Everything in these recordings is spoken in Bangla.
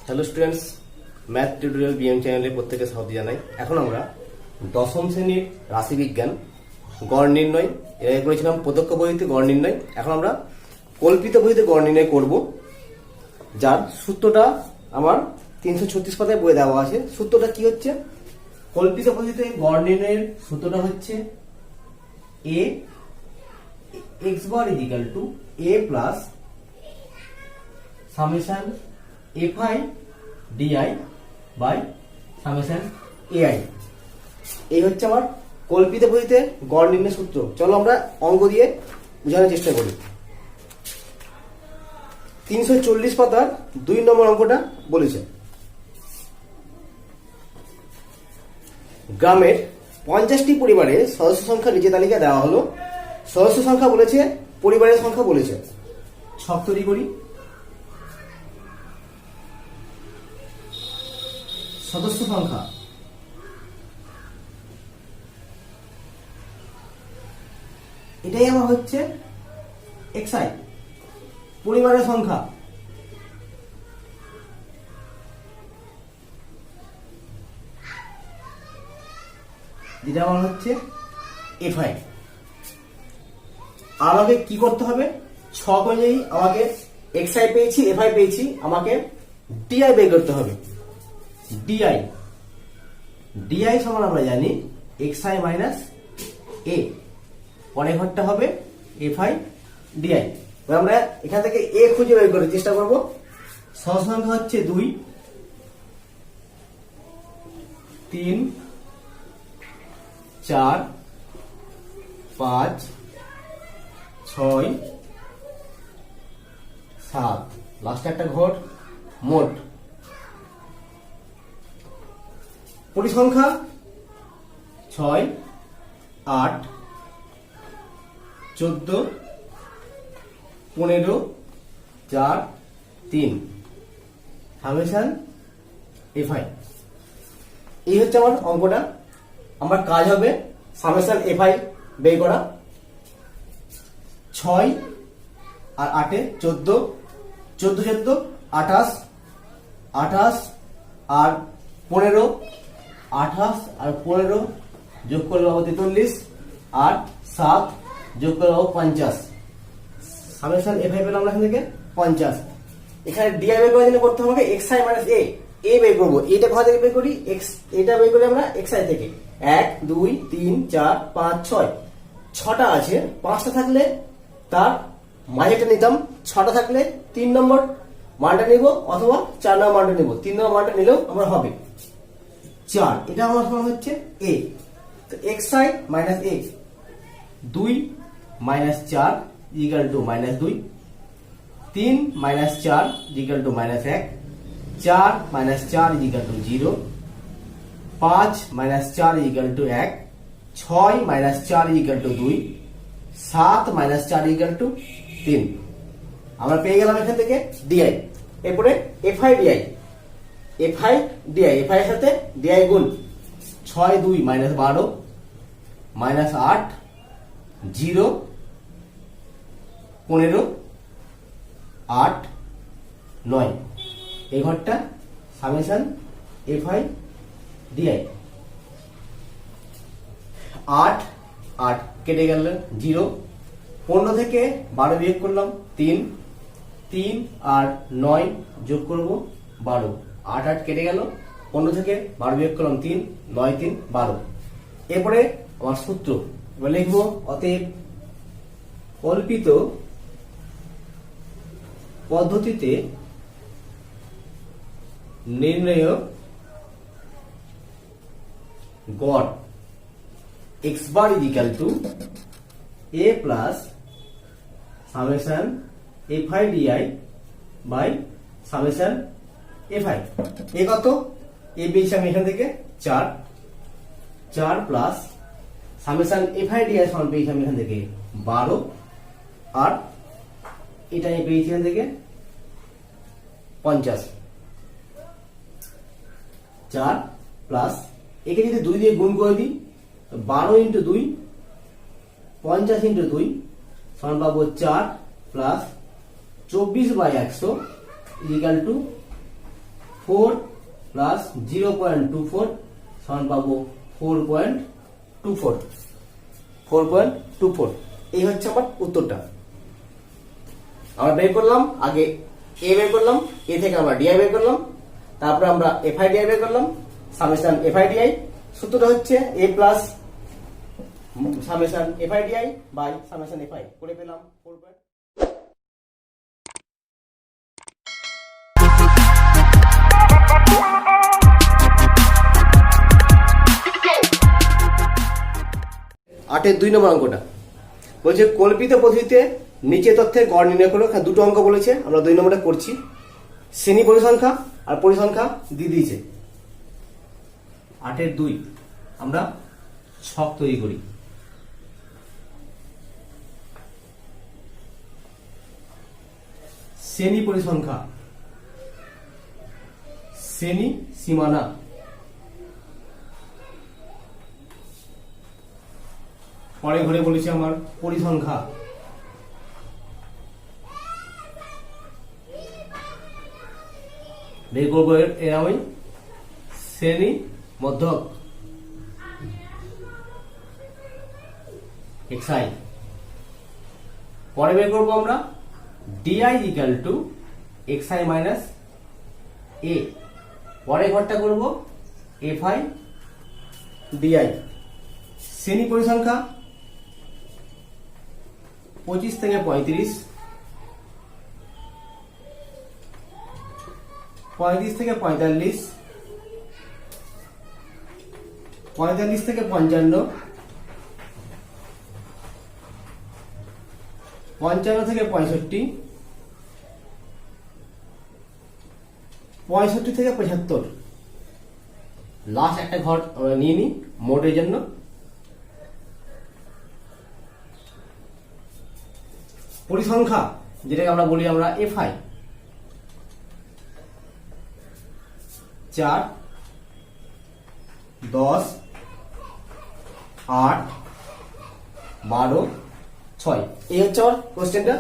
Hello students, math tutorial BM চ্যানেলে প্রত্যেকে স্বাগত জানাই। এখন আমরা দশম শ্রেণীর রাশিবিজ্ঞান গড় নির্ণয় এর আগে করেছিলাম প্রত্যক্ষ পদ্ধতিতে গড় নির্ণয়। এখন আমরা কল্পিত পদ্ধতিতে গড় নির্ণয় করব, যার সূত্রটা আমার 336 পাতায় বইয়ে দেওয়া আছে। সূত্রটা কি হচ্ছে? কল্পিত পদ্ধতিতে গড় নির্ণয়ের সূত্রটা হচ্ছে a x bar equal to a plus summation fi di by summation ai। এই হচ্ছে আমার কল্পিত পদ্ধতিতে গড় নির্ণয় সূত্র। চলো আমরা অঙ্ক দিয়ে বোঝানোর চেষ্টা করি। 340 পাতার 2 নম্বর অঙ্কটা বলেছে, গ্রামের 50টি পরিবারের সদস্য সংখ্যা নিচে তালিকা দেওয়া হলো। সদস্য সংখ্যা বলেছে, পরিবারের সংখ্যা বলেছে। ছক তৈরি করি। সদস্য সংখ্যা এটাই আমার হচ্ছে xi। পরিবারের সংখ্যা যেটা আমার হচ্ছে fi। আমাকে কি করতে হবে? ছক অনুযায়ী আমাকে xi পেয়েছি, fi পেয়েছি, আমাকে di বের করতে হবে। di সমান আমরা জানি xi মাইনাস a। পরের ঘরটা হবে fi di। আমরা এখান থেকে a খুঁজে বের করার চেষ্টা করব। সহজ সংখ্যা হচ্ছে 2, 3, 4, 5, 6, 7, লাস্ট একটা ঘর। মোট পরিসংখ্যা 6, 8, 14, 15, 4, 3 সামেশন fi। এই হচ্ছে আমার অঙ্কটা। আমার কাজ হবে সামেশন fi বের করা। 6 আর 8 14, 14 14 28, 28 আর 15, 28 আর 15 যোগ করলে পাবো 43, আর 7 যোগ করলে পাবো 50। সামেশন fi পেলাম আমরা এখান থেকে 50। এখানে di বের করার জন্য করতে হবে xi মাইনাস a বের করবো। এটা কোথা থেকে বের করি? এটা বের করি আমরা xi থেকে। 1 2 3 4 5 6 6টা আছে। 5টা থাকলে তার মাঝেটা নিতাম, 6টা থাকলে 3 নম্বর মানটা নিব, অথবা 4 নম্বর মানটা নিব। 3 নম্বর মানটা নিলেও আমার হবে 4। এটা আমার সমান হচ্ছে a। তো xi minus a, 2 minus 4 equal to minus 2, 3 minus 4 equal to minus 1, 4 minus 4 equal to 0, 5 minus 4 equal to 1, 6 minus 4 equal to 2, 7 minus 4 equal to 3। আমরা পেয়ে গেলাম এখান থেকে di। এরপরে fi di, fi di, fi এর সাথে di গুণ 6 2 মাইনাস 12 মাইনাস 8 0 15 8 9। এই ঘরটা সামেশন fi di। 8 8 কেটে গেল 0। 15 থেকে 12 বিয়োগ করলাম 3, 3 আর 9 যোগ করব 12। 8 8 কেটে গেল। 15 থেকে 12 বিয়োগ করলাম 3, 9 3 12। এরপরে আমার সূত্র এবার লিখবো। অতএব কল্পিত পদ্ধতিতে নির্ণয় গড় x bar equal to a plus summation fi di by summation fi। এ কত? a পেয়েছি আমি এখান থেকে 4, 4 প্লাস সামেশন fi di সমান পেয়েছি আমি এখান থেকে 12, আর এটা আমি পেয়েছি এখান থেকে 50। 4 প্লাস একে যদি 2 দিয়ে গুণ করে দিই, 12 ইন্টু 2 50 ইন্টু 2 সমান পাবো 4 প্লাস 24/100 ইকুয়াল টু 4 প্লাস 0.24 সমান পাবো 4.24। 4.24 এই হচ্ছে আমার উত্তরটা। আমরা বের করলাম, আগে এ বের করলাম, এ থেকে আমরা ডিআই বের করলাম, তারপরে আমরা এফআই ডিআই বের করলাম, সামেশন এফআই ডিআই। সূত্রটা হচ্ছে a plus summation f i d i by summation f i করে পেলাম 4। আটের 2 নম্বর অঙ্কটা বলছে কল্পিত পদ্ধতিতে নিচে তথ্যের গড় নির্ণয় করো। দুটো অঙ্ক বলেছে, আমরা 2 নম্বরটা করছি। শ্রেণী পরিসংখ্যা আর পরিসংখ্যা দিয়ে দিয়েছে। 8-এর 2 আমরা ছক তৈরি করি। শ্রেণী পরিসংখ্যা, শ্রেণী সীমানা, পরে ঘরে বলেছি আমার পরিসংখ্যা, বের করবো এর আমি শ্রেণী মধ্যক xi। পরে বের করবো আমরা di equal to xi minus a। পরে ঘরটা করবো fi di। শ্রেণী পরিসংখ্যা 25 থেকে 35, 35 থেকে 45, 45 থেকে 55, 55 থেকে 65, 65 থেকে 75। লাস্ট একটা ঘর আমরা নিয়ে নিই মোডের জন্য। পরিসংখ্যা যেটাকে আমরা বলি আমরা এফআই, 4, 10, 8, 12, 6। এই হচ্ছে আমার কোশ্চেনটা।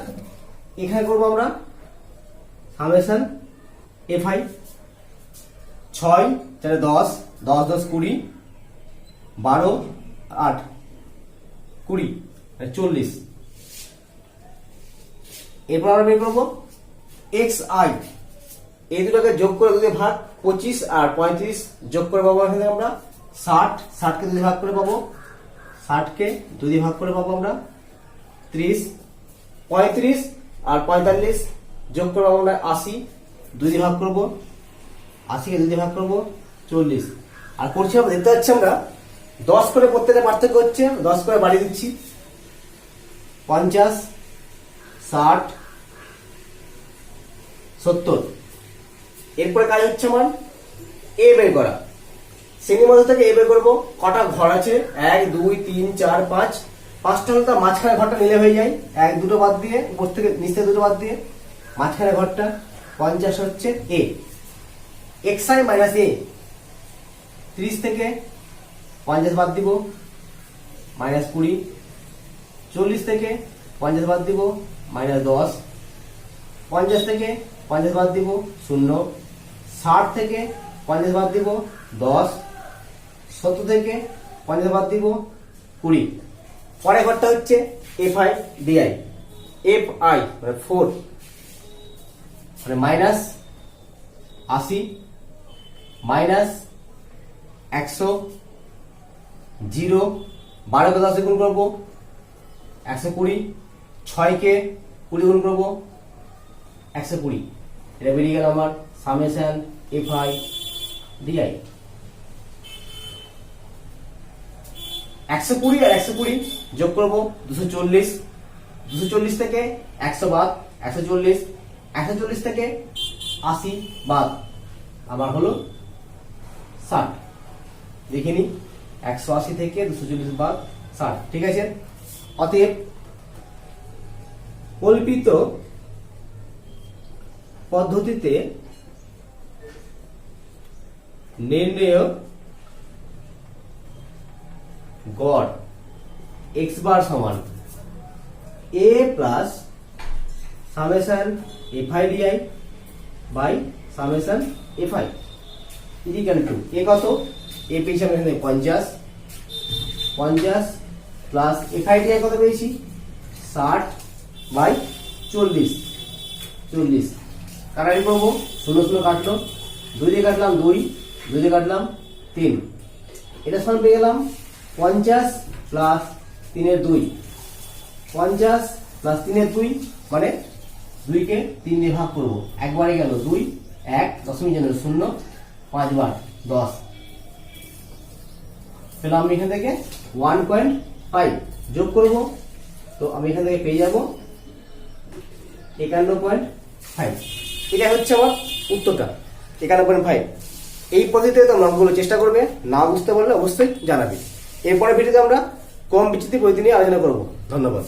এখানে করবো আমরা সামেশন এফআই। 6 4 10, 10 10 20, 12 8 20 40। এরপর আমরা বের করবো xi। এই দুটোকে যোগ করে যদি ভাগ 25 আর 35 যোগ করে পাবো এখানে আমরা 60। 60 কে যদি ভাগ করে পাবো, 60 কে যদি ভাগ করে পাবো আমরা 30। 35 আর 45 যোগ করে পাবো আমরা 80। 2 দিয়ে ভাগ করবো, 80 কে 2 দিয়ে ভাগ করবো 40। আর করছি আমরা দেখতে পাচ্ছি আমরা 10 করে প্রত্যেকটা পার্থক্য হচ্ছে, 10 করে বাড়িয়ে দিচ্ছি। 50, 60, 70। এরপরে কাজ হচ্ছে আমার এ বের করা। শ্রেণীর মধ্যে থেকে এ বের করবো। কটা ঘর আছে? 1 2 3 4 5। 5টা হলে তার মাঝখানে ঘরটা নিলে হয়ে যায়। 1 2টো বাদ দিয়ে, উপর থেকে নিচ থেকে 2টো বাদ দিয়ে মাঝখানে ঘরটা 50 হচ্ছে এ। xi মাইনাস এ, 30 থেকে 50 বাদ দিব মাইনাস 20। 40 থেকে 50 বাদ দিব মাইনাস 10। 50 থেকে 50 বাদ দিব 0। 60 থেকে 50 বাদ দিব 10। 70 থেকে 50 বাদ দিব 20। পরে ঘরটা হচ্ছে fi di। fi মানে 4 মানে মাইনাস 80 মাইনাস 100 0। 12 কে 10 গুণ করবো 120। 6 কে 20 গুণ করবো 120। এটা বেরিয়ে গেল আমার সামেশন fi di। 120 আর 120 যোগ করবো 240। 240 থেকে 100 বাদ 140। 140 থেকে 80 বাদ আমার হলো 60। দেখিনি 180 থেকে 240 বাদ 60। ঠিক আছে। অতএব কল্পিত পদ্ধতিতে নির্ণেয় গড় x বার সমান a plus summation fi di by summation f i equal to a কত, এ পেয়েছি আমরা এখানে 50, 50 প্লাস এফআইটি কত পেয়েছি 60/40, 40 কাটারি করবো, 0 0 কাটলো, 2 দিয়ে কাটলাম 2, 2 দিয়ে কাটলাম 3, এটা সমান পেয়ে গেলাম 50 প্লাস 3 এর 2, 50 প্লাস 3 এর 2 মানে 2 কে 3 দিয়ে ভাগ করবো, একবারে গেল 2, 1 দশমিক জানো 0, 5 বার 10 পেলাম। আমি এখান থেকে 1.5 যোগ করব, তো আমি এখান থেকে পেয়ে যাব 51.5। এটা হচ্ছে আমার উত্তরটা 51.5। এই পদ্ধতিতে তোমরা অঙ্কগুলো চেষ্টা করবে, না বুঝতে পারলে অবশ্যই জানাবে। এরপরে ভিডিওতে আমরা কম বিচ্যুতি পদ্ধতি নিয়ে আলোচনা করব। ধন্যবাদ।